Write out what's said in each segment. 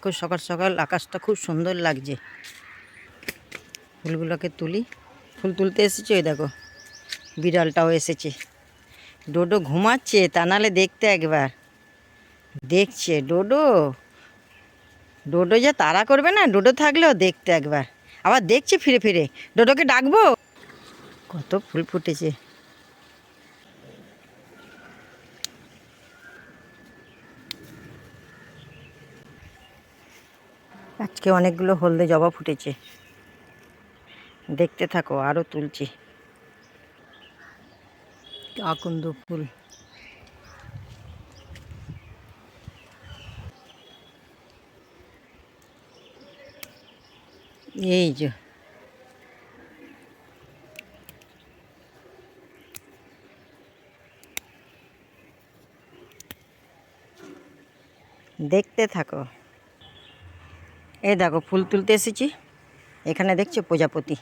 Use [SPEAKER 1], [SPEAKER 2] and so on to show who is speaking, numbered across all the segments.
[SPEAKER 1] খুব সকাল সকাল আকাশটা খুব সুন্দর লাগছে। ফুলগুলোকে তুলি। ফুল তুলতে এসেছে, ওই দেখো বিড়ালটাও এসেছে। ডোডো ঘুমাচ্ছে, তা নাহলে দেখতে একবার দেখছে। ডোডো ডোডো যে তাড়া করবে না, ডোডো থাকলেও দেখতে একবার। আবার দেখছে ফিরে ফিরে। ডোডোকে ডাকবো। কত ফুল ফুটেছে। আজকে অনেকগুলো হলদে জবা ফুটেছে। দেখতে থাকো, আরও তুলছি। আকন্দ ফুল। এই যে দেখতে থাকো। এই দেখো ফুল তুলতে এসেছি। এখানে দেখছো প্রজাপতি।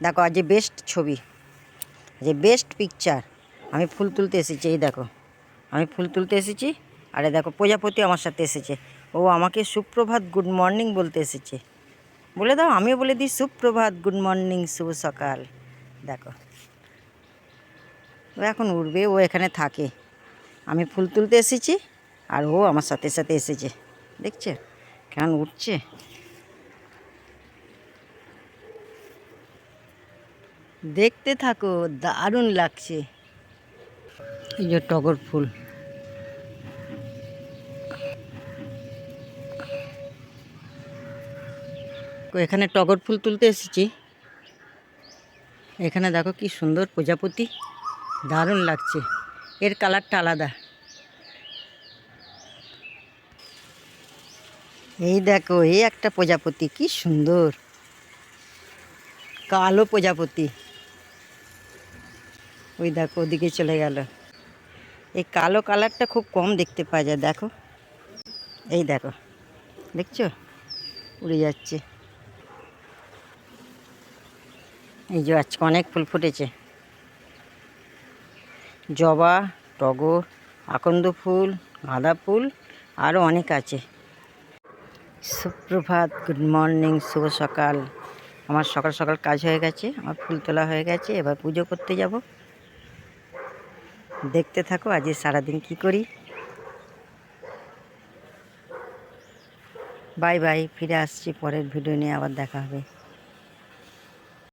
[SPEAKER 1] দেখো আজ বেস্ট ছবি, যে বেস্ট পিকচার। আমি ফুল তুলতে এসেছি। এই দেখো আমি ফুল তুলতে এসেছি, আরে দেখো প্রজাপতি আমার সাথে এসেছে। ও আমাকে সুপ্রভাত গুড মর্নিং বলতে এসেছে। বলে দাও, আমিও বলে দিই সুপ্রভাত গুড মর্নিং শুভ সকাল। দেখো ও এখন উঠবে, ও এখানে থাকে। আমি ফুল তুলতে এসেছি আর ও আমার সাথে সাথে এসেছে। দেখছে কেমন উঠছে। দেখতে থাকো, দারুণ লাগছে। এই যে টগর ফুল। এখানে টগর ফুল তুলতে এসেছি। এখানে দেখো কি সুন্দর প্রজাপতি, দারুণ লাগছে। এর কালারটা আলাদা। এই দেখো এই একটা প্রজাপতি, কি সুন্দর কালো প্রজাপতি। ওই দেখো ওদিকে চলে গেল। এই কালো কালারটা খুব কম দেখতে পাওয়া যায়। দেখো এই দেখো, দেখছো উড়ে যাচ্ছে। এই যে আজকে অনেক ফুল ফুটেছে। জবা, টগর, আকন্দ ফুল, গাঁদা ফুল, আরও অনেক আছে। সুপ্রভাত গুড মর্নিং শুভ সকাল। আমার সকাল সকাল কাজ হয়ে গেছে, আমার ফুল তোলা হয়ে গেছে। এবার পুজো করতে যাব। দেখতে থাকো আজ সারাদিন কি করি। বাই বাই, ফিরে আসছি পরের ভিডিও নিয়ে, আবার দেখা হবে।